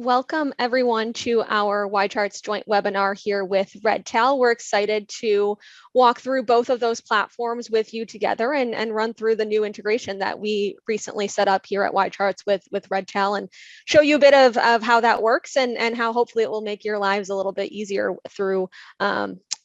Welcome everyone to our YCharts joint webinar here with Redtail. We're excited to walk through both of those platforms with you together and run through the new integration that we recently set up here at YCharts with Redtail and show you a bit of how that works and how hopefully it will make your lives a little bit easier through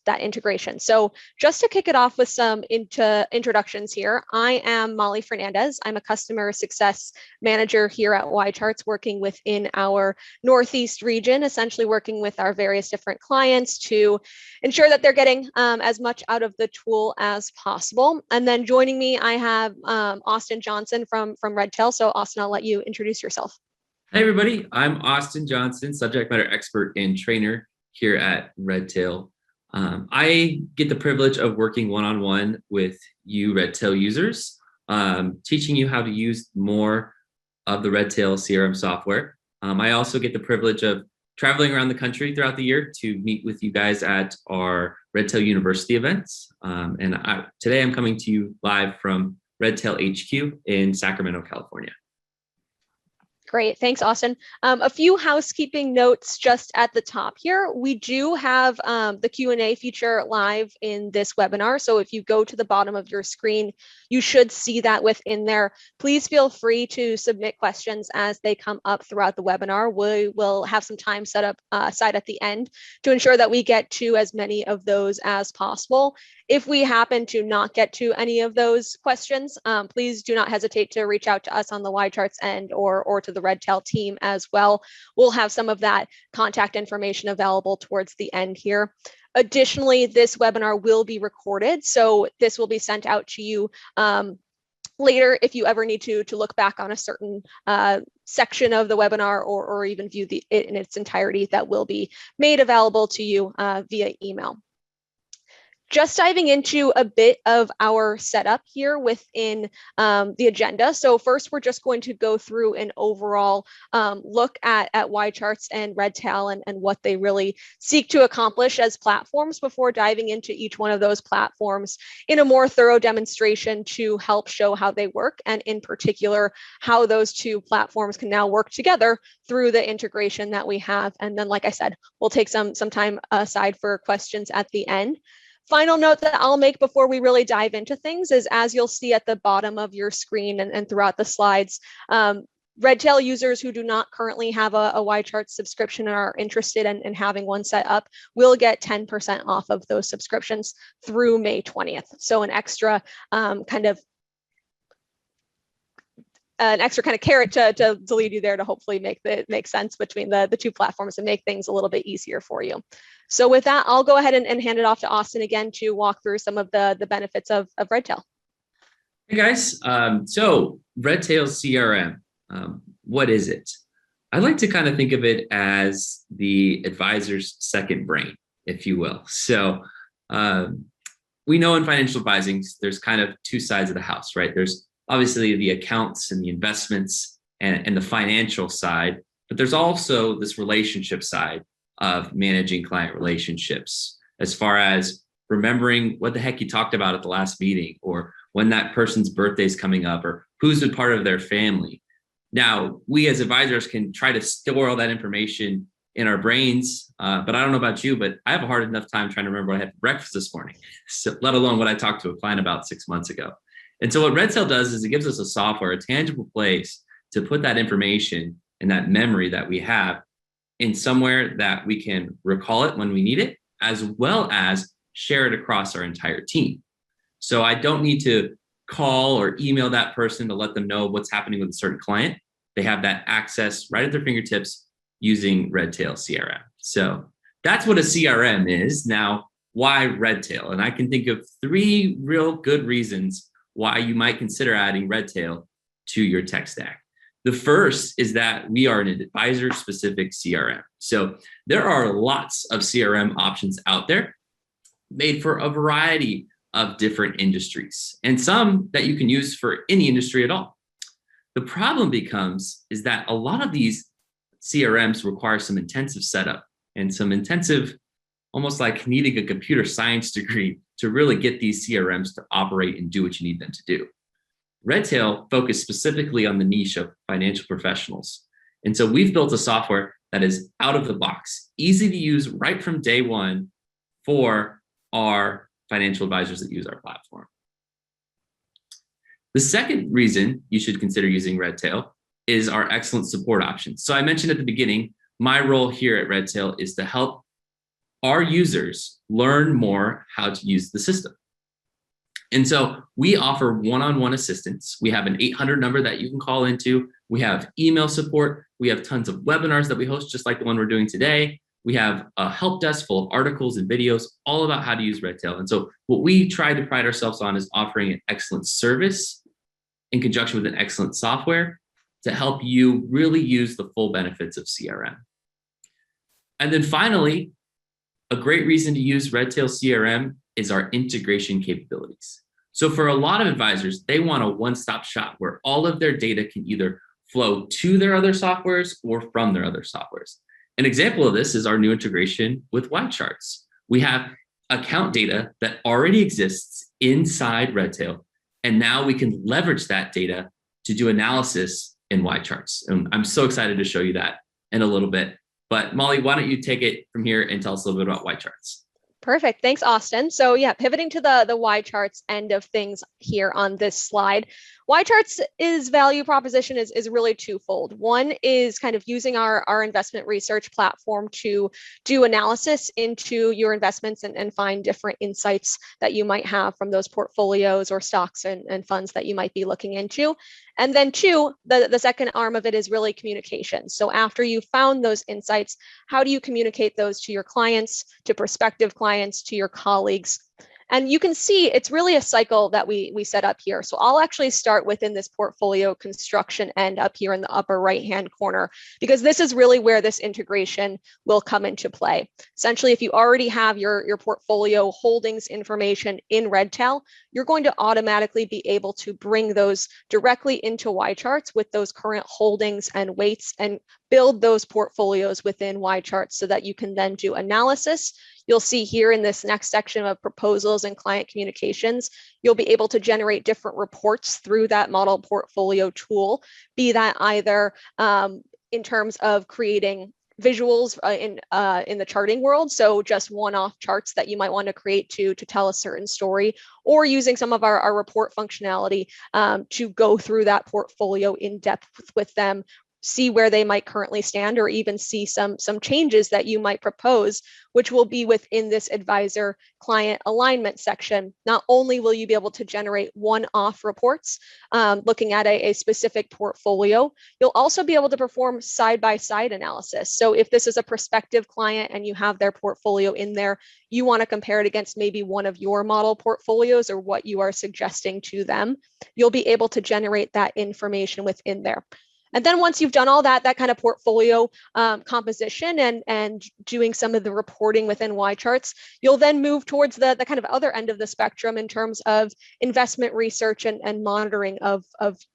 that integration. So just to kick it off with some introductions here, I am Molly Fernandez. I'm a customer success manager here at YCharts, working within our Northeast region, essentially working with our various different clients to ensure that they're getting as much out of the tool as possible. And then joining me, I have Austin Johnson from Redtail. So Austin, I'll let you introduce yourself. Hey everybody, I'm Austin Johnson, subject matter expert and trainer here at Redtail. I get the privilege of working one-on-one with you Redtail users, teaching you how to use more of the Redtail CRM software. I also get the privilege of traveling around the country throughout the year to meet with you guys at our Redtail University events. Today I'm coming to you live from Redtail HQ in Sacramento, California. Great, thanks, Austin. A few housekeeping notes just at the top here. We do have the Q&A feature live in this webinar. So if you go to the bottom of your screen, you should see that within there. Please feel free to submit questions as they come up throughout the webinar. We will have some time set up aside at the end to ensure that we get to as many of those as possible. If we happen to not get to any of those questions, please do not hesitate to reach out to us on the YCharts end or to the Redtail team as well. We'll have some of that contact information available towards the end here. Additionally, this webinar will be recorded, so this will be sent out to you later if you ever need to look back on a certain section of the webinar or even view it in its entirety. That will be made available to you via email. Just diving into a bit of our setup here within the agenda. So first, we're just going to go through an overall look at YCharts and Redtail and what they really seek to accomplish as platforms before diving into each one of those platforms in a more thorough demonstration to help show how they work, and in particular, how those two platforms can now work together through the integration that we have. And then, like I said, we'll take some time aside for questions at the end. Final note that I'll make before we really dive into things is, as you'll see at the bottom of your screen and throughout the slides, Redtail users who do not currently have a YCharts subscription and are interested in having one set up will get 10% off of those subscriptions through May 20th. So an extra kind of carrot to lead you there to hopefully make sense between the two platforms and make things a little bit easier for you. So with that, I'll go ahead and hand it off to Austin again to walk through some of the benefits of Redtail. Hey guys, so Redtail CRM, what is it? I like to kind of think of it as the advisor's second brain, if you will. So we know in financial advising, there's kind of two sides of the house, right? There's obviously the accounts and the investments and the financial side, but there's also this relationship side of managing client relationships, as far as remembering what the heck you talked about at the last meeting, or when that person's birthday is coming up, or who's a part of their family. Now, we as advisors can try to store all that information in our brains, but I don't know about you, but I have a hard enough time trying to remember what I had for breakfast this morning, so, let alone what I talked to a client about 6 months ago. And so what Redtail does is it gives us a software, a tangible place to put that information and that memory that we have in somewhere that we can recall it when we need it, as well as share it across our entire team. So I don't need to call or email that person to let them know what's happening with a certain client. They have that access right at their fingertips using Redtail CRM. So that's what a CRM is. Now, why Redtail? And I can think of 3 real good reasons why you might consider adding Redtail to your tech stack. The first is that we are an advisor-specific CRM. So there are lots of CRM options out there made for a variety of different industries, and some that you can use for any industry at all. The problem becomes is that a lot of these CRMs require some intensive setup and some intensive, almost like needing a computer science degree to really get these CRMs to operate and do what you need them to do. Redtail focused specifically on the niche of financial professionals. And so we've built a software that is out of the box, easy to use right from day one for our financial advisors that use our platform. The second reason you should consider using Redtail is our excellent support options. So I mentioned at the beginning, my role here at Redtail is to help our users learn more how to use the system. And so we offer one-on-one assistance. We have an 800 number that you can call into. We have email support. We have tons of webinars that we host, just like the one we're doing today. We have a help desk full of articles and videos all about how to use Redtail. And so what we try to pride ourselves on is offering an excellent service in conjunction with an excellent software to help you really use the full benefits of CRM. And then finally, a great reason to use Redtail CRM is our integration capabilities. So for a lot of advisors, they want a one-stop shop where all of their data can either flow to their other softwares or from their other softwares. An example of this is our new integration with YCharts. We have account data that already exists inside Redtail, and now we can leverage that data to do analysis in YCharts. And I'm so excited to show you that in a little bit. But Molly, why don't you take it from here and tell us a little bit about YCharts? Perfect. Thanks, Austin. So yeah, pivoting to the YCharts end of things here on this slide. YCharts' value proposition is really twofold. One is kind of using our investment research platform to do analysis into your investments and find different insights that you might have from those portfolios or stocks and funds that you might be looking into. And then two, the second arm of it is really communication. So after you found those insights, how do you communicate those to your clients, to prospective clients, to your colleagues? And you can see it's really a cycle that we set up here. So I'll actually start within this portfolio construction end up here in the upper right-hand corner, because this is really where this integration will come into play. Essentially, if you already have your portfolio holdings information in Redtail, you're going to automatically be able to bring those directly into YCharts with those current holdings and weights and build those portfolios within YCharts so that you can then do analysis. You'll see here in this next section of proposals and client communications, you'll be able to generate different reports through that model portfolio tool, be that either in terms of creating visuals in the charting world, so just one-off charts that you might want to create to tell a certain story, or using some of our report functionality to go through that portfolio in depth with them, see where they might currently stand, or even see some changes that you might propose, which will be within this advisor client alignment section. Not only will you be able to generate one-off reports looking at a specific portfolio, you'll also be able to perform side-by-side analysis. So if this is a prospective client and you have their portfolio in there, you want to compare it against maybe one of your model portfolios or what you are suggesting to them, you'll be able to generate that information within there. And then once you've done all that kind of portfolio composition and doing some of the reporting within YCharts, you'll then move towards the kind of other end of the spectrum in terms of investment research and monitoring of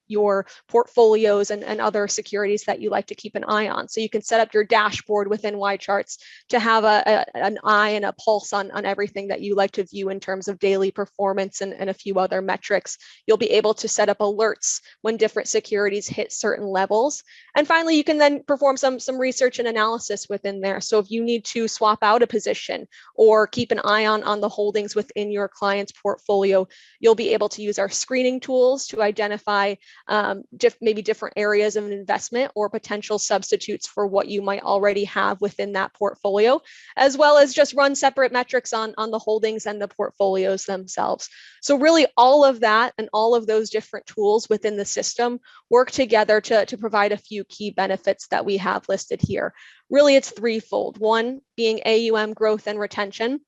your portfolios and other securities that you like to keep an eye on. So you can set up your dashboard within YCharts to have an eye and a pulse on everything that you like to view in terms of daily performance and a few other metrics. You'll be able to set up alerts when different securities hit certain levels. And finally, you can then perform some research and analysis within there. So if you need to swap out a position or keep an eye on the holdings within your client's portfolio, you'll be able to use our screening tools to identify maybe different areas of investment or potential substitutes for what you might already have within that portfolio, as well as just run separate metrics on the holdings and the portfolios themselves. So really all of that and all of those different tools within the system work together to provide a few key benefits that we have listed here. Really, it's threefold. One, being AUM growth and retention.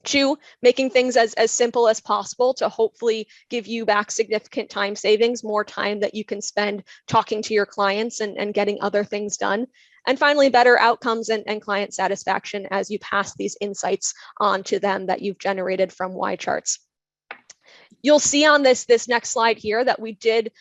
Two, making things as simple as possible to hopefully give you back significant time savings, more time that you can spend talking to your clients and getting other things done. And finally, better outcomes and client satisfaction as you pass these insights on to them that you've generated from YCharts. You'll see on this next slide here that we did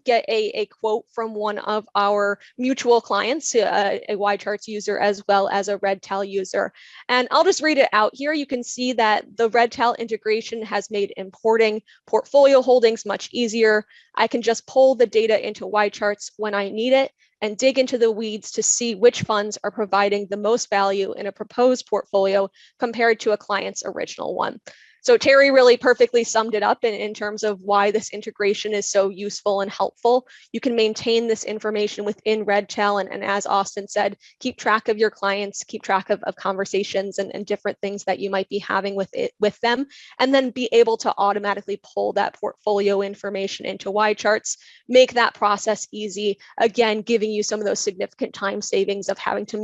get a quote from one of our mutual clients, a YCharts user as well as a Redtail user. And I'll just read it out here. You can see that the Redtail integration has made importing portfolio holdings much easier. I can just pull the data into YCharts when I need it and dig into the weeds to see which funds are providing the most value in a proposed portfolio compared to a client's original one. So Terry really perfectly summed it up in terms of why this integration is so useful and helpful. You can maintain this information within Redtail, and as Austin said, keep track of your clients, keep track of conversations and different things that you might be having with them, and then be able to automatically pull that portfolio information into YCharts, make that process easy, again, giving you some of those significant time savings of having to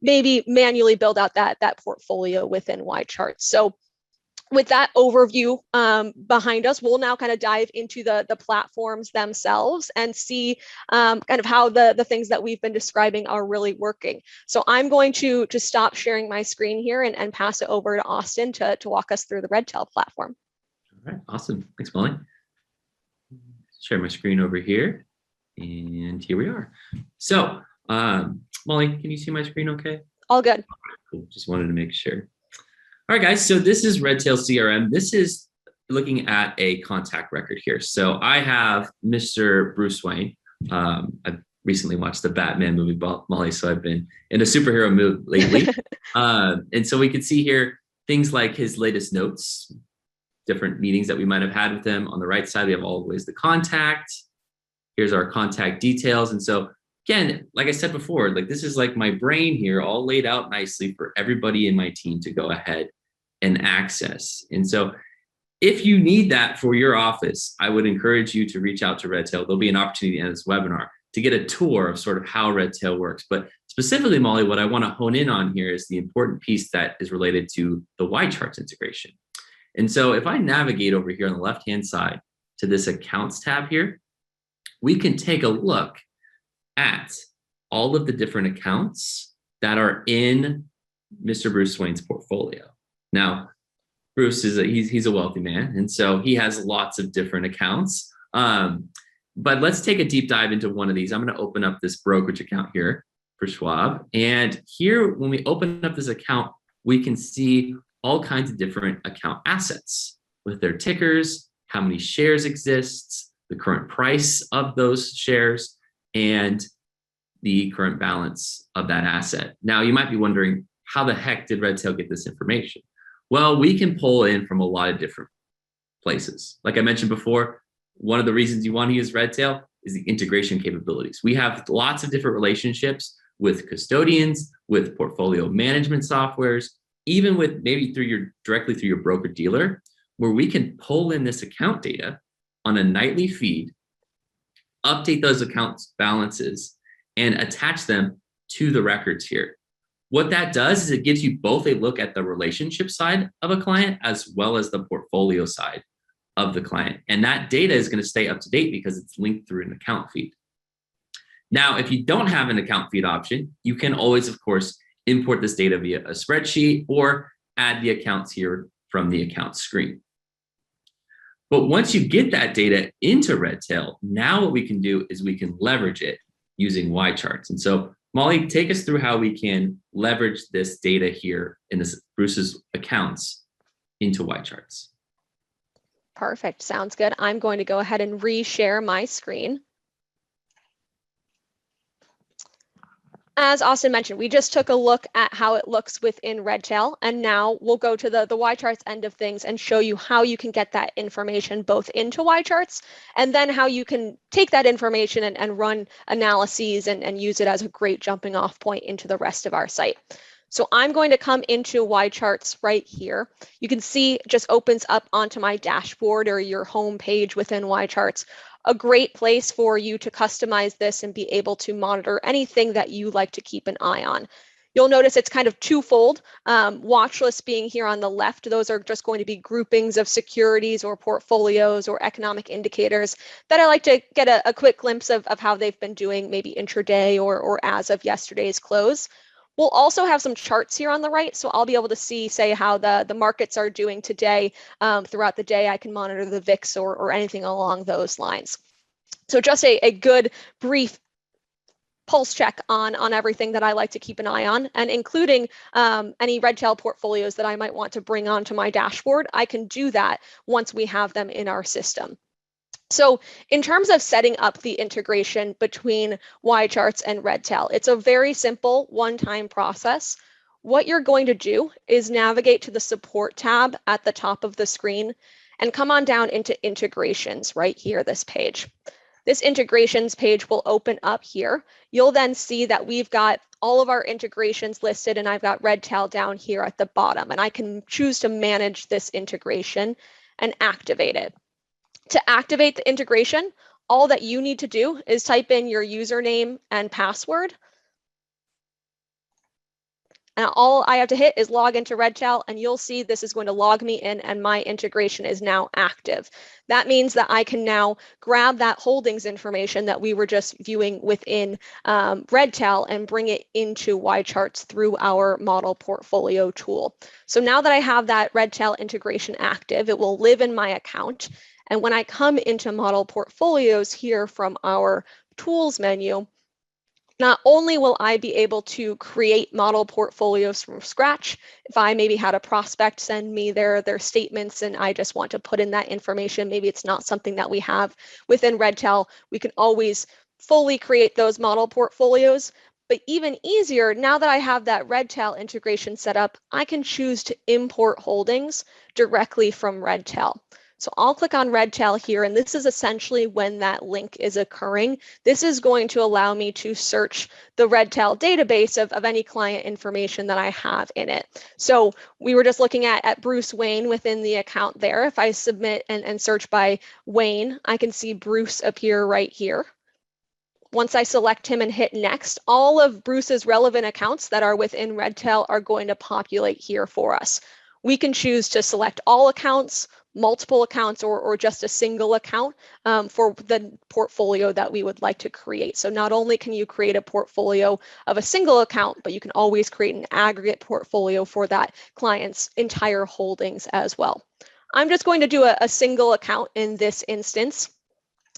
maybe manually build out that portfolio within YCharts. So with that overview behind us, we'll now kind of dive into the platforms themselves and see kind of how the things that we've been describing are really working. So I'm going to stop sharing my screen here and pass it over to Austin to walk us through the Redtail platform. All right, awesome. Thanks, Molly. Share my screen over here. And here we are. So, Molly, can you see my screen okay? All good. Cool. Just wanted to make sure. All right, guys, so this is Redtail CRM. This is looking at a contact record here. So I have Mr. Bruce Wayne. I've recently watched the Batman movie, Molly, so I've been in a superhero mood lately. And so we can see here things like his latest notes, different meetings that we might have had with him. On the right side, we have all the ways to contact. Here's our contact details. And so again, like I said before, like this is like my brain here all laid out nicely for everybody in my team to go ahead and access. And so if you need that for your office, I would encourage you to reach out to Redtail. There'll be an opportunity in this webinar to get a tour of sort of how Redtail works. But specifically, Molly, what I want to hone in on here is the important piece that is related to the YCharts integration. And so if I navigate over here on the left-hand side to this accounts tab here, we can take a look at all of the different accounts that are in Mr. Bruce Wayne's portfolio. Now, Bruce is he's a wealthy man, and so he has lots of different accounts. But let's take a deep dive into one of these. I'm going to open up this brokerage account here for Schwab. And here, when we open up this account, we can see all kinds of different account assets with their tickers, how many shares exists, the current price of those shares, and the current balance of that asset. Now, you might be wondering, how the heck did Redtail get this information? Well, we can pull in from a lot of different places. Like I mentioned before, one of the reasons you want to use Redtail is the integration capabilities. We have lots of different relationships with custodians, with portfolio management softwares, even with maybe directly through your broker dealer, where we can pull in this account data on a nightly feed, update those accounts balances, and attach them to the records here. What that does is it gives you both a look at the relationship side of a client as well as the portfolio side of the client. And that data is going to stay up to date because it's linked through an account feed. Now, if you don't have an account feed option, you can always, of course, import this data via a spreadsheet or add the accounts here from the account screen. But once you get that data into Redtail, now what we can do is we can leverage it using YCharts. And so, Molly, take us through how we can leverage this data here in this Bruce's accounts into YCharts. Perfect. Sounds good. I'm going to go ahead and reshare my screen. As Austin mentioned, we just took a look at how it looks within Redtail, and now we'll go to the YCharts end of things and show you how you can get that information both into YCharts and then how you can take that information and run analyses and use it as a great jumping off point into the rest of our site. So I'm going to come into YCharts right here. You can see it just opens up onto my dashboard or your home page within YCharts. A great place for you to customize this and be able to monitor anything that you like to keep an eye on. You'll notice it's kind of twofold. Watch list being here on the left, those are just going to be groupings of securities or portfolios or economic indicators that I like to get a quick glimpse of how they've been doing, maybe intraday or as of yesterday's close. We'll also have some charts here on the right, so I'll be able to see, say, how the markets are doing today. Throughout the day, I can monitor the VIX or anything along those lines. So just a good brief pulse check on everything that I like to keep an eye on, and including any Redtail portfolios that I might want to bring onto my dashboard. I can do that once we have them in our system. So in terms of setting up the integration between YCharts and Redtail, it's a very simple one-time process. What you're going to do is navigate to the support tab at the top of the screen and come on down into integrations right here, this page. This integrations page will open up here. You'll then see that we've got all of our integrations listed, and I've got Redtail down here at the bottom, and I can choose to manage this integration and activate it. To activate the integration, all that you need to do is type in your username and password. And all I have to hit is log into Redtail, and you'll see this is going to log me in and my integration is now active. That means that I can now grab that holdings information that we were just viewing within Redtail and bring it into YCharts through our model portfolio tool. So now that I have that Redtail integration active, it will live in my account. And when I come into model portfolios here from our tools menu, not only will I be able to create model portfolios from scratch, if I maybe had a prospect send me their statements and I just want to put in that information, maybe it's not something that we have within Redtail, we can always fully create those model portfolios. But even easier, now that I have that Redtail integration set up, I can choose to import holdings directly from Redtail. So I'll click on Redtail here, and this is essentially when that link is occurring. This is going to allow me to search the Redtail database of any client information that I have in it. So we were just looking at Bruce Wayne within the account there. If I submit and search by Wayne, I can see Bruce appear right here. Once I select him and hit next, all of Bruce's relevant accounts that are within Redtail are going to populate here for us. We can choose to select all accounts, multiple accounts, or just a single account for the portfolio that we would like to create. So not only can you create a portfolio of a single account, but you can always create an aggregate portfolio for that client's entire holdings as well. I'm just going to do a single account in this instance.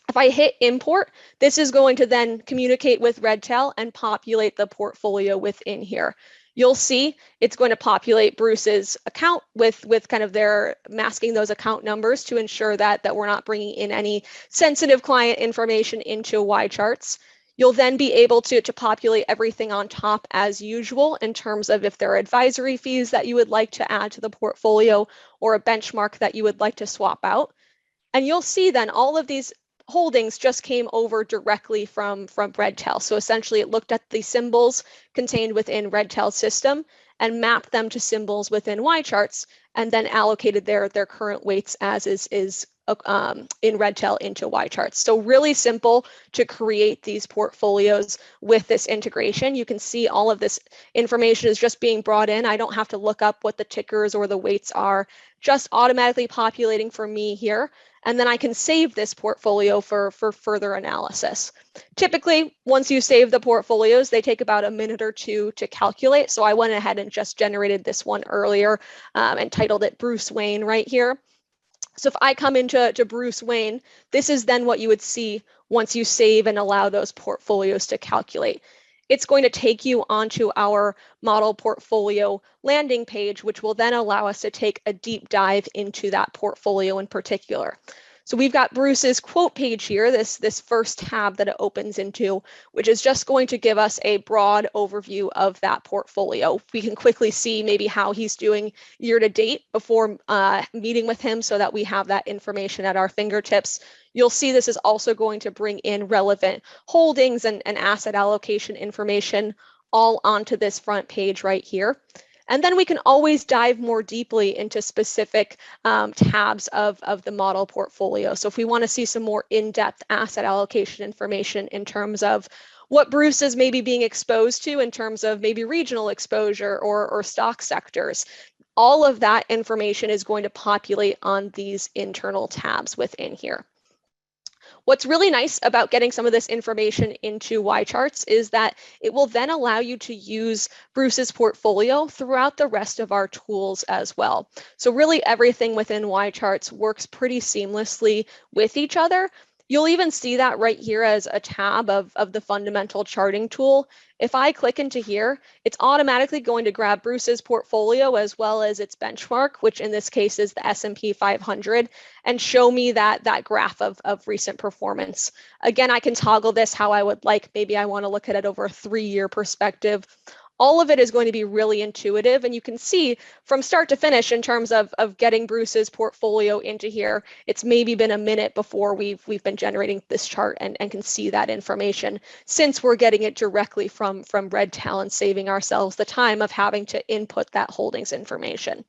If I hit import, this is going to then communicate with Redtail and populate the portfolio within here. You'll see it's going to populate Bruce's account with kind of their masking those account numbers to ensure that we're not bringing in any sensitive client information into YCharts. You'll then be able to populate everything on top as usual in terms of if there are advisory fees that you would like to add to the portfolio or a benchmark that you would like to swap out. And you'll see then all of these holdings just came over directly from Redtail. So essentially it looked at the symbols contained within Redtail's system and mapped them to symbols within YCharts and then allocated their current weights as is in Redtail into YCharts. So really simple to create these portfolios with this integration. You can see all of this information is just being brought in. I don't have to look up what the tickers or the weights are, just automatically populating for me here. And then I can save this portfolio for further analysis. Typically, once you save the portfolios, they take about a minute or two to calculate. So I went ahead and just generated this one earlier and titled it Bruce Wayne right here. So if I come into Bruce Wayne, this is then what you would see once you save and allow those portfolios to calculate. It's going to take you onto our model portfolio landing page, which will then allow us to take a deep dive into that portfolio in particular. So we've got Bruce's quote page here, this first tab that it opens into, which is just going to give us a broad overview of that portfolio. We can quickly see maybe how he's doing year to date before meeting with him so that we have that information at our fingertips. You'll see this is also going to bring in relevant holdings and asset allocation information all onto this front page right here. And then we can always dive more deeply into specific tabs of the model portfolio. So if we want to see some more in-depth asset allocation information in terms of what Bruce is maybe being exposed to in terms of maybe regional exposure or stock sectors, all of that information is going to populate on these internal tabs within here. What's really nice about getting some of this information into YCharts is that it will then allow you to use Bruce's portfolio throughout the rest of our tools as well. So really everything within YCharts works pretty seamlessly with each other. You'll even see that right here as a tab of the fundamental charting tool. If I click into here, it's automatically going to grab Bruce's portfolio as well as its benchmark, which in this case is the S&P 500, and show me that graph of recent performance. Again, I can toggle this how I would like. Maybe I want to look at it over a 3-year perspective. All of it is going to be really intuitive, and you can see from start to finish in terms of getting Bruce's portfolio into here, it's maybe been a minute before we've been generating this chart and can see that information, since we're getting it directly from Redtail and saving ourselves the time of having to input that holdings information.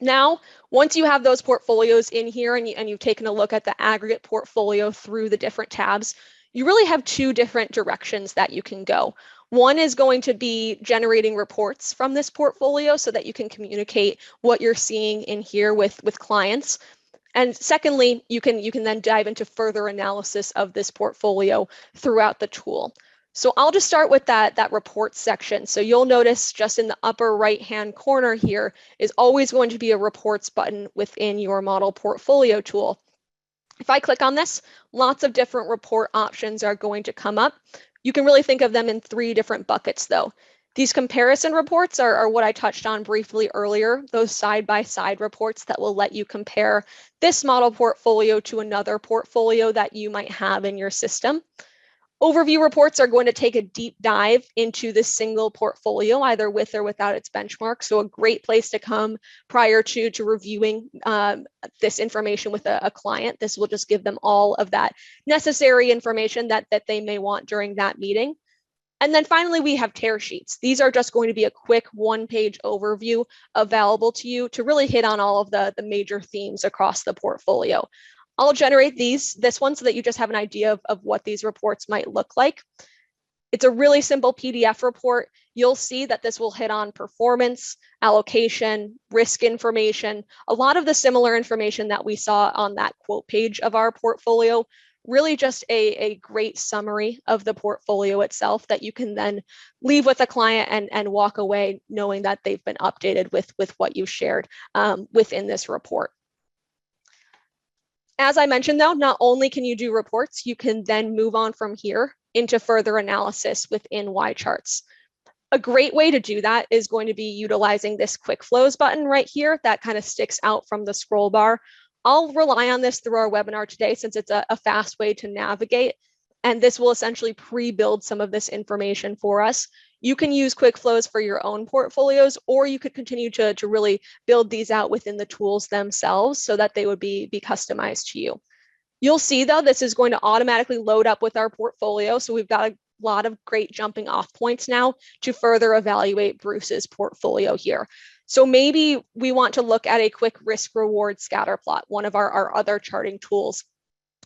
Now, once you have those portfolios in here and you've taken a look at the aggregate portfolio through the different tabs, you really have 2 different directions that you can go. One is going to be generating reports from this portfolio so that you can communicate what you're seeing in here with clients. And secondly, you can then dive into further analysis of this portfolio throughout the tool. So I'll just start with that reports section. So you'll notice just in the upper right-hand corner here is always going to be a reports button within your model portfolio tool. If I click on this, lots of different report options are going to come up. You can really think of them in 3 different buckets though. These comparison reports are what I touched on briefly earlier, those side-by-side reports that will let you compare this model portfolio to another portfolio that you might have in your system. Overview reports are going to take a deep dive into this single portfolio, either with or without its benchmark. So a great place to come prior to reviewing this information with a client. This will just give them all of that necessary information that they may want during that meeting. And then finally, we have tear sheets. These are just going to be a quick 1-page overview available to you to really hit on all of the major themes across the portfolio. I'll generate this one so that you just have an idea of what these reports might look like. It's a really simple PDF report. You'll see that this will hit on performance, allocation, risk information, a lot of the similar information that we saw on that quote page of our portfolio. Really just a great summary of the portfolio itself that you can then leave with a client and walk away knowing that they've been updated with what you shared within this report. As I mentioned, though, not only can you do reports, you can then move on from here into further analysis within YCharts. A great way to do that is going to be utilizing this quick flows button right here that kind of sticks out from the scroll bar. I'll rely on this through our webinar today since it's a fast way to navigate, and this will essentially pre-build some of this information for us. You can use quick flows for your own portfolios, or you could continue to really build these out within the tools themselves so that they would be customized to you. You'll see though, this is going to automatically load up with our portfolio. So we've got a lot of great jumping off points now to further evaluate Bruce's portfolio here. So maybe we want to look at a quick risk reward scatter plot, one of our other charting tools.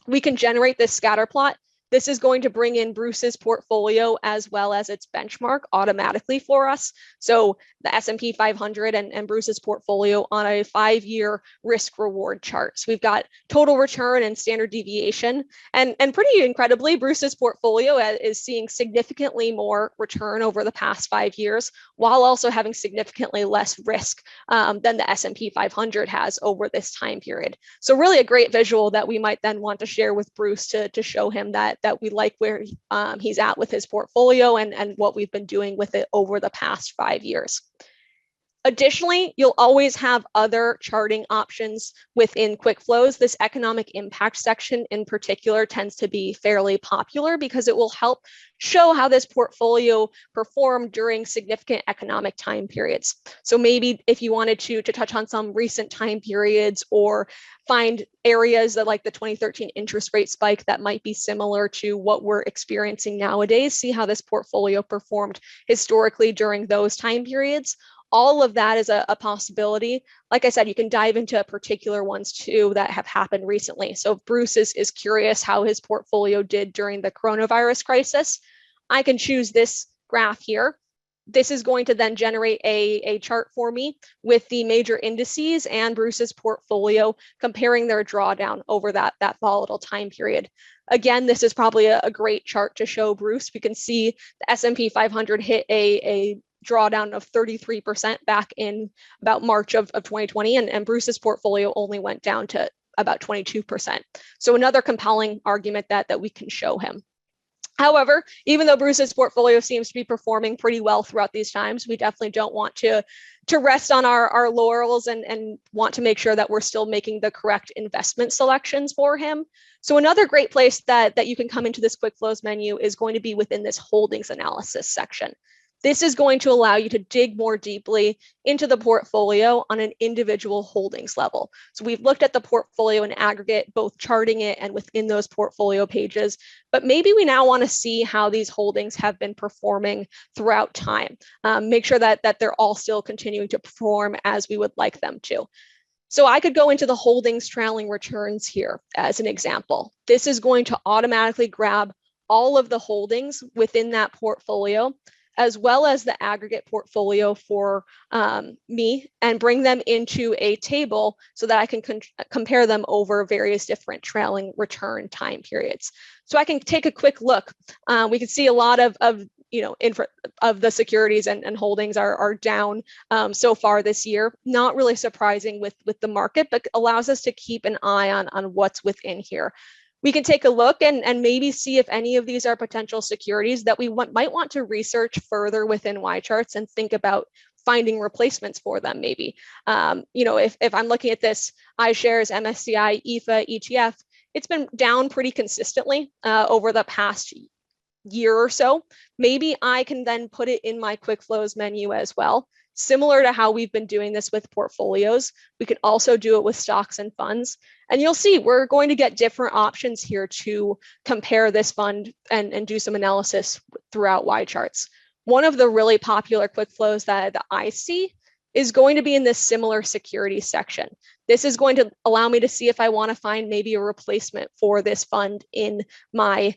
We can generate this scatter plot. This is going to bring in Bruce's portfolio as well as its benchmark automatically for us. So the S&P 500 and Bruce's portfolio on a 5-year risk reward chart. So we've got total return and standard deviation. And pretty incredibly, Bruce's portfolio is seeing significantly more return over the past 5 years, while also having significantly less risk than the S&P 500 has over this time period. So really a great visual that we might then want to share with Bruce to show him that we like where he's at with his portfolio and what we've been doing with it over the past 5 years. Additionally, you'll always have other charting options within quick flows. This economic impact section in particular tends to be fairly popular because it will help show how this portfolio performed during significant economic time periods. So maybe if you wanted to touch on some recent time periods or find areas that like the 2013 interest rate spike that might be similar to what we're experiencing nowadays, see how this portfolio performed historically during those time periods. All of that is a possibility. Like I said, you can dive into particular ones too that have happened recently. So if Bruce is curious how his portfolio did during the coronavirus crisis, I can choose this graph here. This is going to then generate a chart for me with the major indices and Bruce's portfolio comparing their drawdown over that volatile time period. Again, this is probably a great chart to show Bruce. We can see the S&P 500 hit a drawdown of 33% back in about March of 2020, and Bruce's portfolio only went down to about 22%. So another compelling argument that we can show him. However, even though Bruce's portfolio seems to be performing pretty well throughout these times, we definitely don't want to rest on our laurels and want to make sure that we're still making the correct investment selections for him. So another great place that you can come into this quick flows menu is going to be within this holdings analysis section. This is going to allow you to dig more deeply into the portfolio on an individual holdings level. So we've looked at the portfolio in aggregate, both charting it and within those portfolio pages, but maybe we now want to see how these holdings have been performing throughout time. Make sure that they're all still continuing to perform as we would like them to. So I could go into the holdings trailing returns here as an example. This is going to automatically grab all of the holdings within that portfolio, as well as the aggregate portfolio for me, and bring them into a table so that I can compare them over various different trailing return time periods. So I can take a quick look. We can see a lot of the securities and holdings are down so far this year. Not really surprising with the market, but allows us to keep an eye on what's within here. We can take a look and maybe see if any of these are potential securities that we might want to research further within YCharts and think about finding replacements for them maybe. If I'm looking at this iShares, MSCI, EFA, ETF, it's been down pretty consistently over the past year or so. Maybe I can then put it in my quick flows menu as well. Similar to how we've been doing this with portfolios, we can also do it with stocks and funds. And you'll see we're going to get different options here to compare this fund and do some analysis throughout YCharts. One of the really popular quick flows that I see is going to be in this similar security section. This is going to allow me to see if I want to find maybe a replacement for this fund in my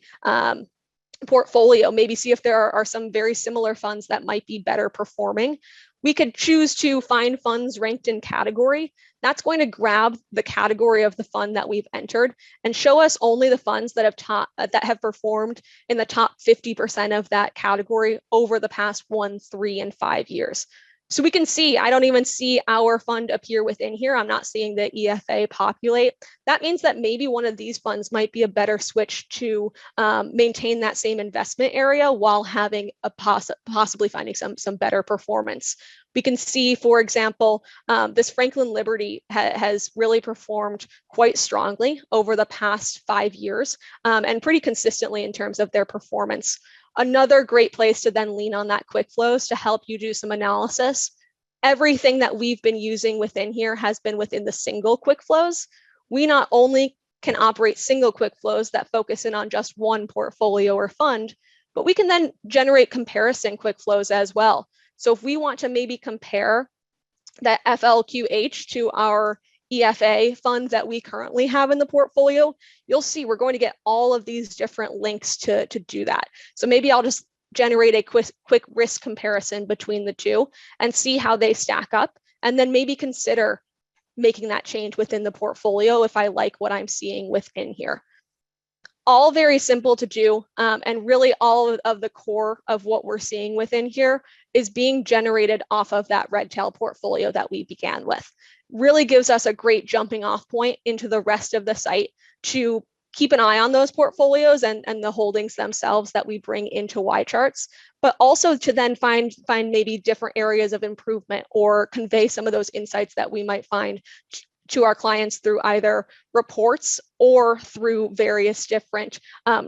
portfolio, maybe see if there are some very similar funds that might be better performing. We could choose to find funds ranked in category. That's going to grab the category of the fund that we've entered and show us only the funds that have performed in the top 50% of that category over the past 1, 3, and 5 years. So we can see, I don't even see our fund appear within here. I'm not seeing the EFA populate. That means that maybe one of these funds might be a better switch to maintain that same investment area while having a possibly finding some better performance. We can see, for example, this Franklin Liberty has really performed quite strongly over the past 5 years and pretty consistently in terms of their performance. Another great place to then lean on that quick flows to help you do some analysis. Everything that we've been using within here has been within the single quick flows. We not only can operate single quick flows that focus in on just one portfolio or fund, but we can then generate comparison quick flows as well. So if we want to maybe compare that FLQH to our EFA fund that we currently have in the portfolio, you'll see we're going to get all of these different links to do that. So maybe I'll just generate a quick risk comparison between the two and see how they stack up, and then maybe consider making that change within the portfolio if I like what I'm seeing within here. All very simple to do, and really all of the core of what we're seeing within here is being generated off of that Redtail portfolio that we began with. Really gives us a great jumping off point into the rest of the site to keep an eye on those portfolios and the holdings themselves that we bring into YCharts, but also to then find maybe different areas of improvement or convey some of those insights that we might find to our clients through either reports or through various different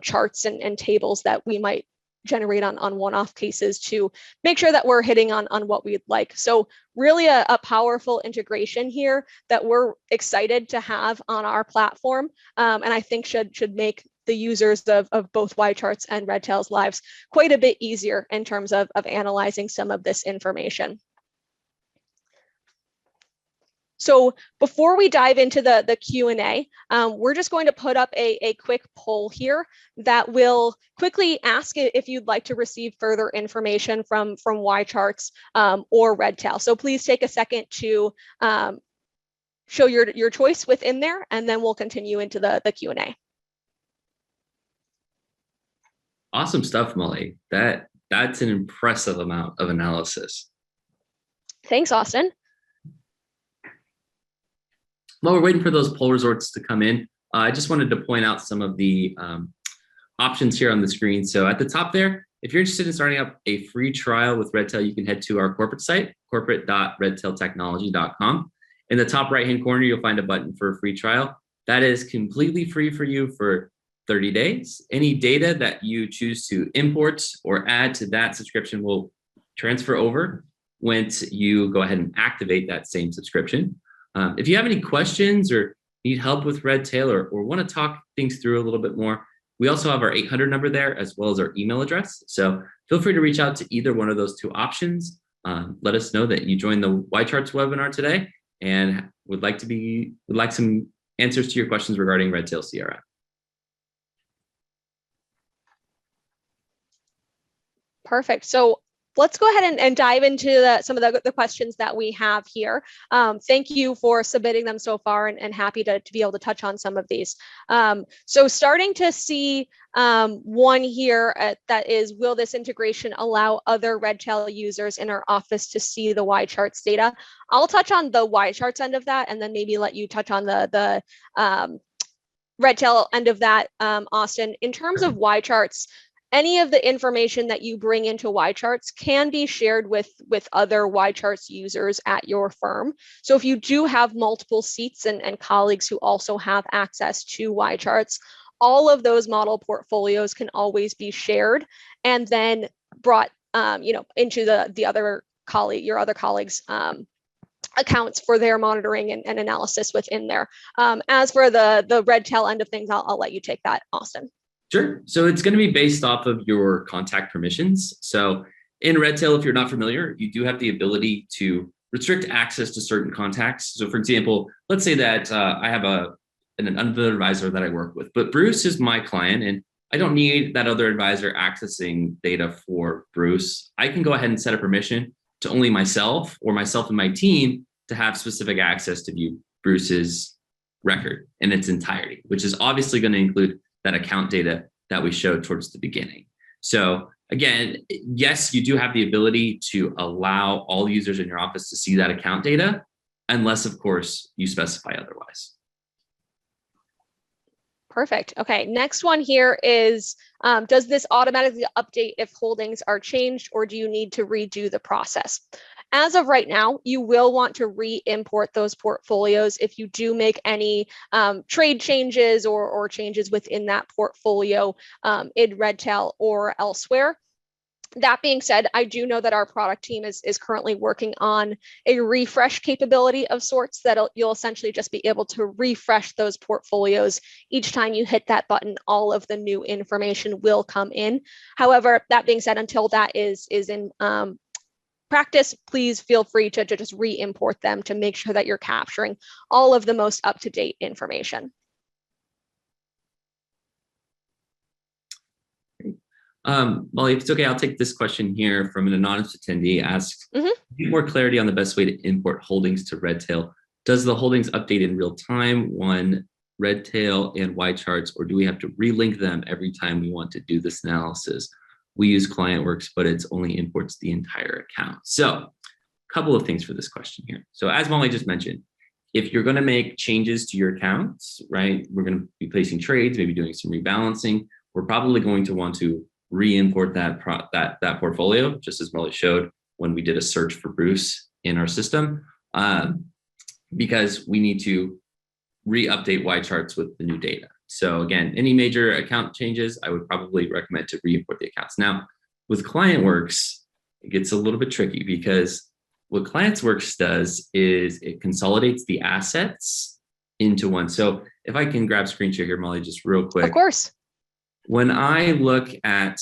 charts and tables that we might generate on one-off cases to make sure that we're hitting on what we'd like. So really a powerful integration here that we're excited to have on our platform, and I think should make the users of both YCharts and Redtail's lives quite a bit easier in terms of analyzing some of this information. So before we dive into the Q&A, we're just going to put up a quick poll here that will quickly ask if you'd like to receive further information from YCharts or Redtail. So please take a second to show your choice within there, and then we'll continue into the Q&A. Awesome stuff, Molly. That's an impressive amount of analysis. Thanks, Austin. While we're waiting for those poll results to come in, I just wanted to point out some of the options here on the screen. So at the top there, if you're interested in starting up a free trial with Redtail, you can head to our corporate site, corporate.redtailtechnology.com. In the top right-hand corner, you'll find a button for a free trial. That is completely free for you for 30 days. Any data that you choose to import or add to that subscription will transfer over once you go ahead and activate that same subscription. If you have any questions or need help with Redtail or want to talk things through a little bit more, we also have our 800 number there as well as our email address. So feel free to reach out to either one of those two options. Let us know that you joined the YCharts webinar today and would like some answers to your questions regarding Redtail CRM. Perfect. So let's go ahead and dive into some of the questions that we have here. Thank you for submitting them so far, and happy to be able to touch on some of these. So starting to see one here that is, will this integration allow other Redtail users in our office to see the YCharts data? I'll touch on the YCharts end of that, and then maybe let you touch on the Redtail end of that, Austin. In terms of YCharts, any of the information that you bring into YCharts can be shared with other YCharts users at your firm. So if you do have multiple seats and colleagues who also have access to YCharts, all of those model portfolios can always be shared and then brought into your other colleagues' accounts for their monitoring and analysis within there. As for the Redtail end of things, I'll let you take that, Austin. Sure. So it's going to be based off of your contact permissions. So in Redtail, if you're not familiar, you do have the ability to restrict access to certain contacts. So for example, let's say that I have an other advisor that I work with, but Bruce is my client and I don't need that other advisor accessing data for Bruce. I can go ahead and set a permission to only myself or myself and my team to have specific access to view Bruce's record in its entirety, which is obviously going to include that account data that we showed towards the beginning. So again, yes, you do have the ability to allow all users in your office to see that account data, unless of course you specify otherwise. Perfect. Okay, next one here is, does this automatically update if holdings are changed, or do you need to redo the process? As of right now, you will want to re-import those portfolios if you do make any trade changes or changes within that portfolio in Redtail or elsewhere. That being said, I do know that our product team is currently working on a refresh capability of sorts that you'll essentially just be able to refresh those portfolios. Each time you hit that button, all of the new information will come in. However, that being said, until that is in practice, please feel free to just re-import them to make sure that you're capturing all of the most up-to-date information. Molly, if it's okay, I'll take this question here from an anonymous attendee. Asks, need more clarity on the best way to import holdings to Redtail. Does the holdings update in real time on Redtail and YCharts, or do we have to relink them every time we want to do this analysis? We use ClientWorks, but it's only imports the entire account. So a couple of things for this question here. So as Molly just mentioned, if you're going to make changes to your accounts, right, we're going to be placing trades, maybe doing some rebalancing, we're probably going to want to re-import that portfolio, just as Molly showed when we did a search for Bruce in our system, because we need to re-update YCharts with the new data. So again, any major account changes, I would probably recommend to re-import the accounts. Now, with ClientWorks, it gets a little bit tricky because what ClientWorks does is it consolidates the assets into one. So if I can grab screen share here, Molly, just real quick. Of course. When I look at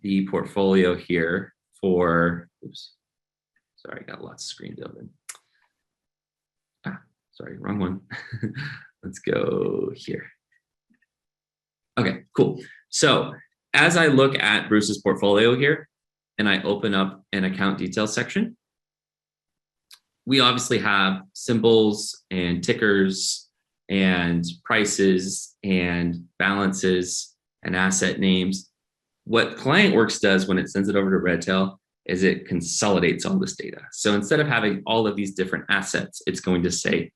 the portfolio here for, sorry, I got lots of screens open. Sorry, wrong one. Let's go here. Okay, cool. So as I look at Bruce's portfolio here, and I open up an account details section, we obviously have symbols and tickers and prices and balances and asset names. What ClientWorks does when it sends it over to Redtail is it consolidates all this data. So instead of having all of these different assets, it's going to say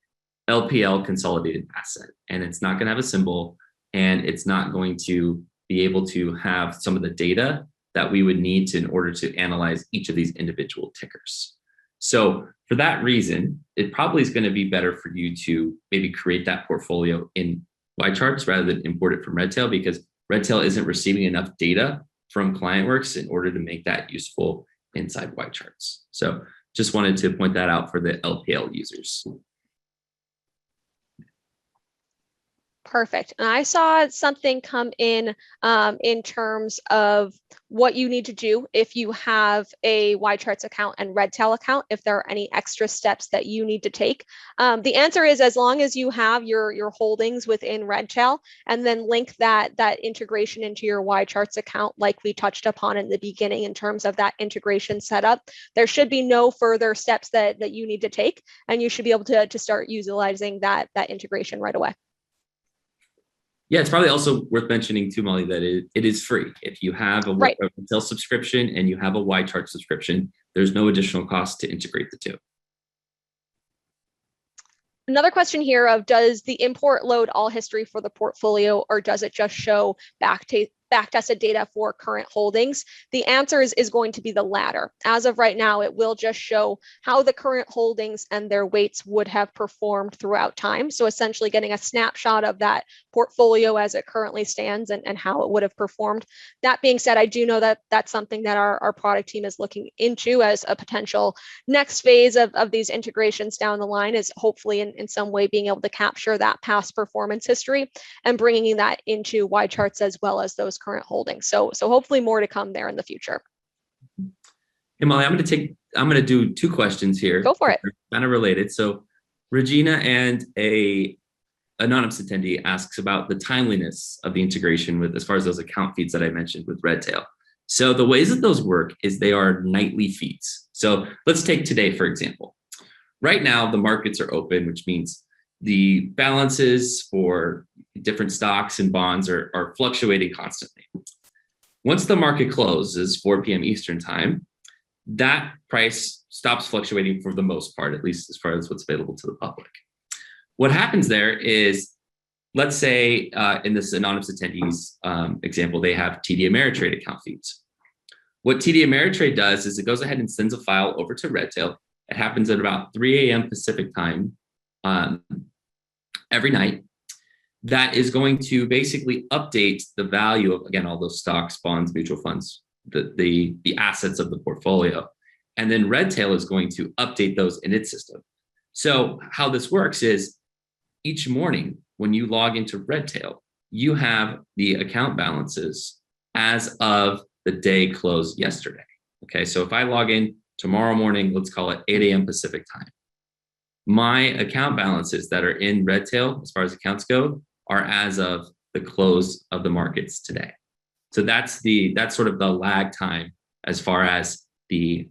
LPL consolidated asset, and it's not going to have a symbol, and it's not going to be able to have some of the data that we would need to in order to analyze each of these individual tickers. So for that reason, it probably is going to be better for you to maybe create that portfolio in YCharts rather than import it from Redtail, because Redtail isn't receiving enough data from ClientWorks in order to make that useful inside YCharts. So just wanted to point that out for the LPL users. Perfect. And I saw something come in terms of what you need to do if you have a YCharts account and Redtail account, if there are any extra steps that you need to take. The answer is, as long as you have your holdings within Redtail and then link that integration into your YCharts account, like we touched upon in the beginning in terms of that integration setup, there should be no further steps that you need to take, and you should be able to start utilizing that integration right away. Yeah, it's probably also worth mentioning too, Molly, that it is free. If you have a Redtail subscription and you have a YCharts subscription, there's no additional cost to integrate the two. Another question here of, does the import load all history for the portfolio, or does it just show back-tested data for current holdings? The answer is going to be the latter. As of right now, it will just show how the current holdings and their weights would have performed throughout time. So essentially getting a snapshot of that portfolio as it currently stands and how it would have performed. That being said, I do know that that's something that our product team is looking into as a potential next phase of these integrations down the line, is hopefully in some way being able to capture that past performance history and bringing that into YCharts as well as those current holdings. So hopefully more to come there in the future. Hey, Molly, I'm going to do two questions here. Go for it. They're kind of related. So Regina and a anonymous attendee asks about the timeliness of the integration with, as far as those account feeds that I mentioned with Redtail. So the ways that those work is they are nightly feeds. So let's take today, for example. Right now, the markets are open, which means the balances for different stocks and bonds are fluctuating constantly. Once the market closes, 4 p.m. Eastern time, that price stops fluctuating for the most part, at least as far as what's available to the public. What happens there is, let's say in this anonymous attendees example, they have TD Ameritrade account feeds. What TD Ameritrade does is it goes ahead and sends a file over to Redtail. It happens at about 3 a.m. Pacific time every night. That is going to basically update the value of, again, all those stocks, bonds, mutual funds, the assets of the portfolio. And then Redtail is going to update those in its system. So how this works is, each morning when you log into Redtail, you have the account balances as of the day closed yesterday. Okay, so if I log in tomorrow morning, let's call it 8 a.m. Pacific time, my account balances that are in Redtail, as far as accounts go, are as of the close of the markets today. So that's sort of the lag time as far as the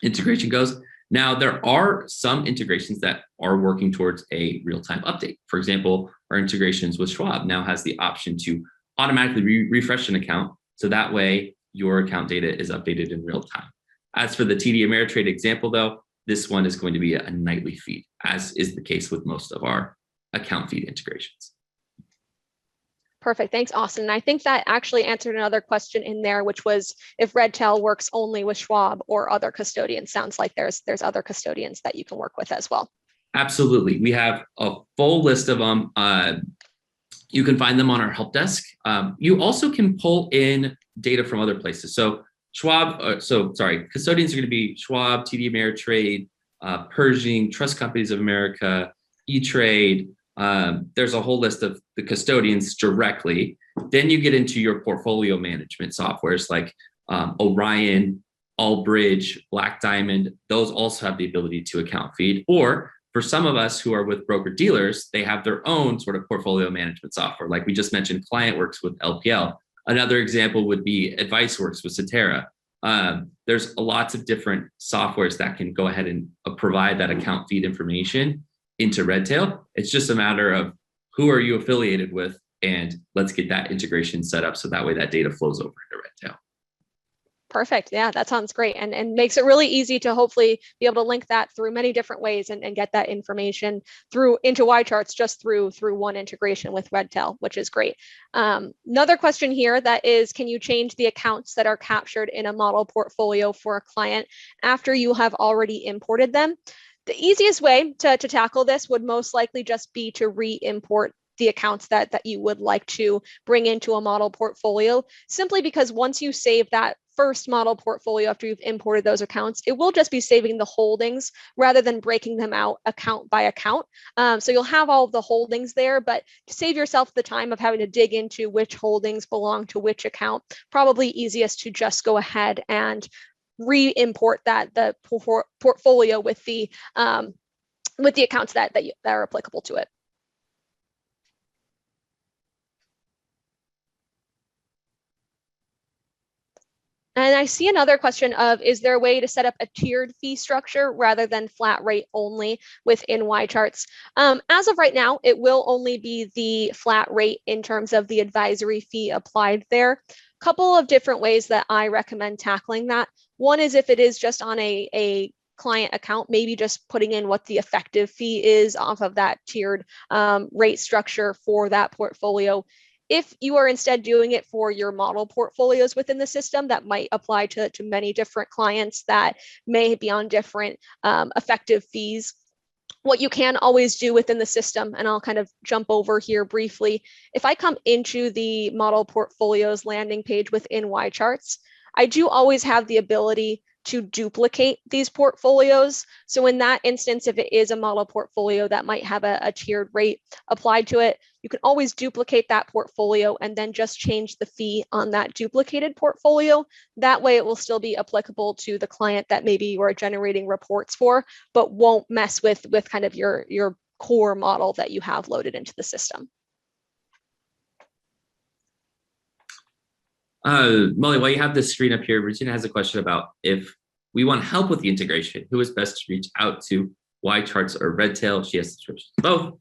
integration goes. Now, there are some integrations that are working towards a real-time update. For example, our integrations with Schwab now has the option to automatically refresh an account, so that way your account data is updated in real time. As for the TD Ameritrade example, though, this one is going to be a nightly feed, as is the case with most of our account feed integrations. Perfect. Thanks, Austin. I think that actually answered another question in there, which was if Redtail works only with Schwab or other custodians. Sounds like there's other custodians that you can work with as well. Absolutely. We have a full list of them. You can find them on our help desk. You also can pull in data from other places. So custodians are going to be Schwab, TD Ameritrade, Pershing, Trust Companies of America, E-Trade. There's a whole list of the custodians directly. Then you get into your portfolio management softwares like Orion, Allbridge, Black Diamond. Those also have the ability to account feed. Or for some of us who are with broker dealers, they have their own sort of portfolio management software. Like we just mentioned, ClientWorks with LPL. Another example would be AdviceWorks with Cetera. There's lots of different softwares that can go ahead and provide that account feed information into Redtail. It's just a matter of who are you affiliated with, and let's get that integration set up so that way that data flows over into Redtail. Perfect. Yeah, that sounds great. And makes it really easy to hopefully be able to link that through many different ways and get that information through into YCharts just through one integration with Redtail, which is great. Another question here that is, can you change the accounts that are captured in a model portfolio for a client after you have already imported them? The easiest way to tackle this would most likely just be to re-import the accounts that you would like to bring into a model portfolio, simply because once you save that first model portfolio after you've imported those accounts, it will just be saving the holdings rather than breaking them out account by account. So you'll have all of the holdings there, but to save yourself the time of having to dig into which holdings belong to which account, probably easiest to just go ahead and re-import the portfolio with the accounts that are applicable to it. And I see another question of, is there a way to set up a tiered fee structure rather than flat rate only within YCharts? As of right now, it will only be the flat rate in terms of the advisory fee applied there. Couple of different ways that I recommend tackling that. One is if it is just on a client account, maybe just putting in what the effective fee is off of that tiered rate structure for that portfolio. If you are instead doing it for your model portfolios within the system, that might apply to many different clients that may be on different effective fees. What you can always do within the system, and I'll kind of jump over here briefly, if I come into the model portfolios landing page within YCharts, I do always have the ability to duplicate these portfolios. So in that instance, if it is a model portfolio that might have a tiered rate applied to it, you can always duplicate that portfolio and then just change the fee on that duplicated portfolio. That way it will still be applicable to the client that maybe you are generating reports for, but won't mess with kind of your core model that you have loaded into the system. Molly, while you have this screen up here, Regina has a question about if we want help with the integration, who is best to reach out to, YCharts or Redtail? She has subscriptions to both.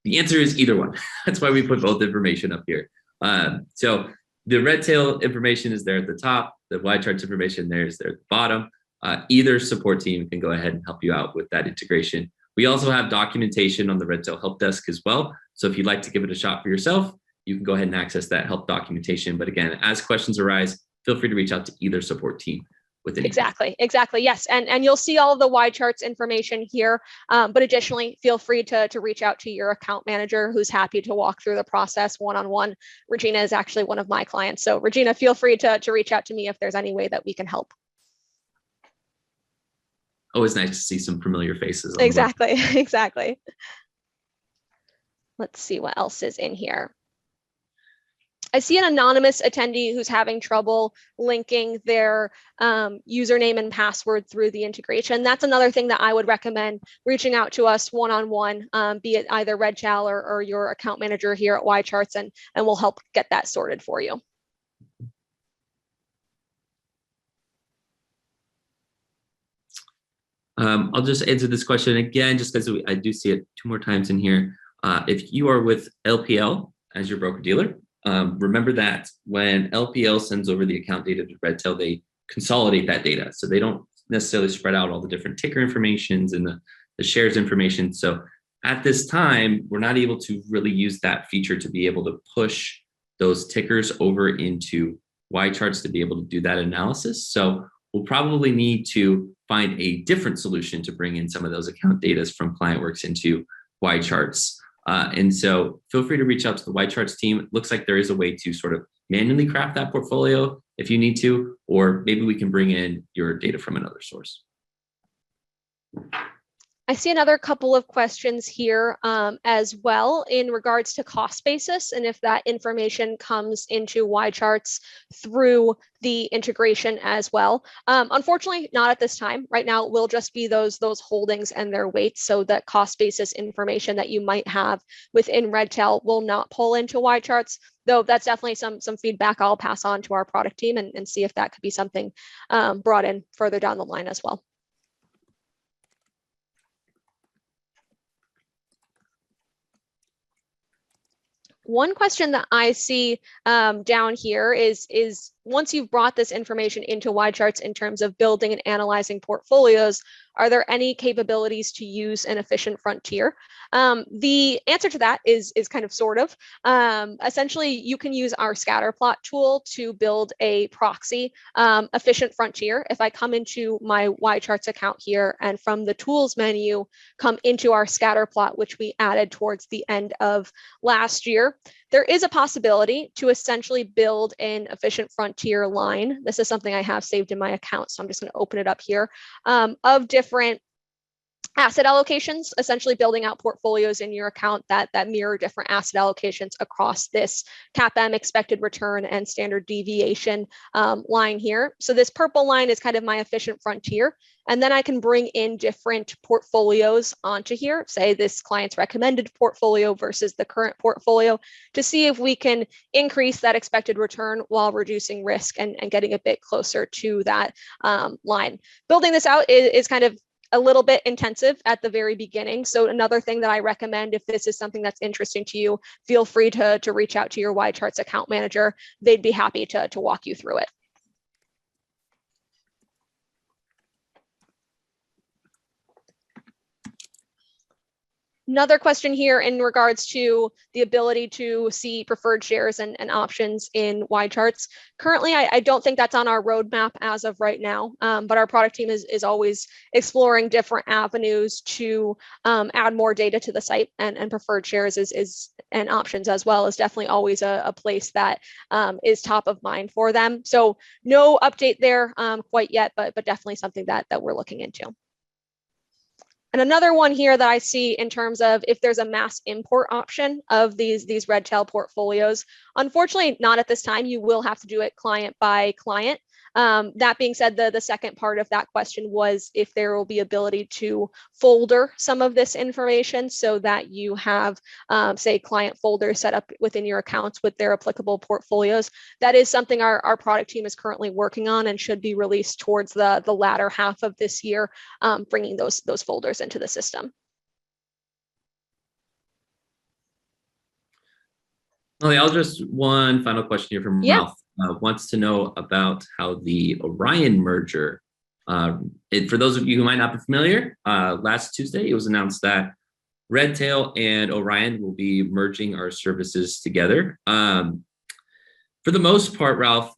The answer is either one. That's why we put both information up here. So the Redtail information is there at the top. The YCharts information there is there at the bottom. Either support team can go ahead and help you out with that integration. We also have documentation on the Redtail help desk as well. So if you'd like to give it a shot for yourself, you can go ahead and access that help documentation. But again, as questions arise, feel free to reach out to either support team within. Exactly. Yes. And you'll see all of the YCharts information here. But additionally, feel free to reach out to your account manager who's happy to walk through the process one-on-one. Regina is actually one of my clients. So Regina, feel free to reach out to me if there's any way that we can help. Always nice to see some familiar faces. Exactly. Exactly. Let's see what else is in here. I see an anonymous attendee who's having trouble linking their username and password through the integration. That's another thing that I would recommend reaching out to us one-on-one, be it either Redtail or your account manager here at YCharts, and we'll help get that sorted for you. I'll just answer this question again, just because I do see it 2 more times in here. If you are with LPL as your broker-dealer, remember that when LPL sends over the account data to Redtail, they consolidate that data. So they don't necessarily spread out all the different ticker informations and the shares information. So at this time, we're not able to really use that feature to be able to push those tickers over into YCharts to be able to do that analysis. So we'll probably need to find a different solution to bring in some of those account data from ClientWorks into YCharts. And so feel free to reach out to the YCharts team. It looks like there is a way to sort of manually craft that portfolio if you need to, or maybe we can bring in your data from another source. I see another couple of questions here as well in regards to cost basis and if that information comes into YCharts through the integration as well. Unfortunately, not at this time. Right now, it will just be those holdings and their weights, so that cost basis information that you might have within Redtail will not pull into YCharts, though that's definitely some feedback I'll pass on to our product team and see if that could be something brought in further down the line as well. One question that I see down here is once you've brought this information into YCharts in terms of building and analyzing portfolios, are there any capabilities to use an efficient frontier? The answer to that is kind of sort of. Essentially, you can use our scatter plot tool to build a proxy efficient frontier. If I come into my YCharts account here and from the tools menu, come into our scatter plot, which we added towards the end of last year, there is a possibility to essentially build an efficient frontier line. This is something I have saved in my account, so I'm just going to open it up here, of different asset allocations, essentially building out portfolios in your account that mirror different asset allocations across this CAPM, expected return, and standard deviation line here. So this purple line is kind of my efficient frontier. And then I can bring in different portfolios onto here, say this client's recommended portfolio versus the current portfolio, to see if we can increase that expected return while reducing risk and getting a bit closer to that line. Building this out is kind of a little bit intensive at the very beginning. So another thing that I recommend, if this is something that's interesting to you, feel free to reach out to your YCharts account manager. They'd be happy to walk you through it. Another question here in regards to the ability to see preferred shares and options in YCharts. Currently, I don't think that's on our roadmap as of right now, but our product team is always exploring different avenues to add more data to the site, and preferred shares and options as well is definitely always a place that is top of mind for them. So no update there quite yet, but definitely something that we're looking into. And another one here that I see in terms of if there's a mass import option of these Redtail portfolios, unfortunately, not at this time. You will have to do it client by client. That being said, the second part of that question was if there will be ability to folder some of this information so that you have, say, client folders set up within your accounts with their applicable portfolios. That is something our product team is currently working on and should be released towards the latter half of this year, bringing those folders into the system. Molly, I'll just one final question here from Ralph. Wants to know about how the Orion merger, for those of you who might not be familiar, last Tuesday it was announced that Redtail and Orion will be merging our services together. For the most part, Ralph,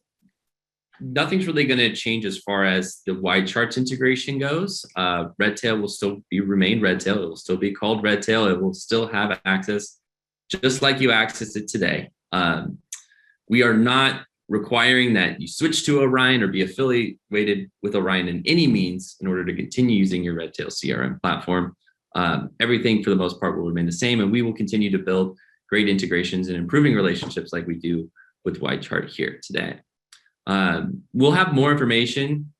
nothing's really going to change as far as the YCharts integration goes. Redtail will still remain Redtail. It will still be called Redtail. It will still have access just like you access it today. We are not requiring that you switch to Orion or be affiliated with Orion in any means in order to continue using your Redtail CRM platform. Everything for the most part will remain the same, and we will continue to build great integrations and improving relationships like we do with YChart here today. We'll have more information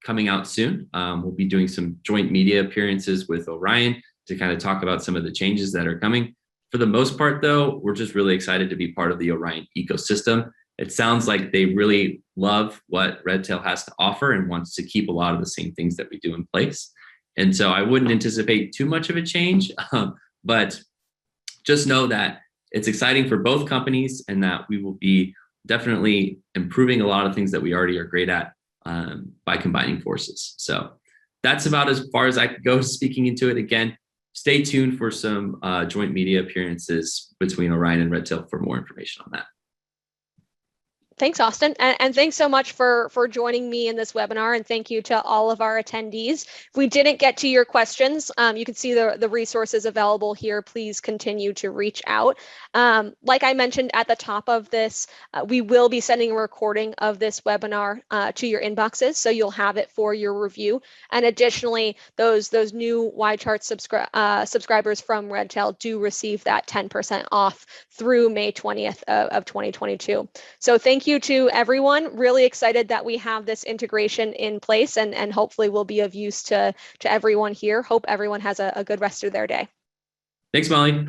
coming out soon. We'll be doing some joint media appearances with Orion to kind of talk about some of the changes that are coming. For the most part, though, we're just really excited to be part of the Orion ecosystem. It sounds like they really love what Redtail has to offer and wants to keep a lot of the same things that we do in place. And so I wouldn't anticipate too much of a change, but just know that it's exciting for both companies and that we will be definitely improving a lot of things that we already are great at by combining forces. So that's about as far as I could go speaking into it. Again, stay tuned for some joint media appearances between Orion and Redtail for more information on that. Thanks, Austin. And thanks so much for joining me in this webinar. And thank you to all of our attendees. If we didn't get to your questions, you can see the resources available here. Please continue to reach out. Like I mentioned at the top of this, we will be sending a recording of this webinar to your inboxes, so you'll have it for your review. And additionally, those new YCharts subscribers from Redtail do receive that 10% off through May 20th of 2022. So thank you to everyone. Really excited that we have this integration in place and hopefully will be of use to everyone here. Hope everyone has a good rest of their day. Thanks, Molly.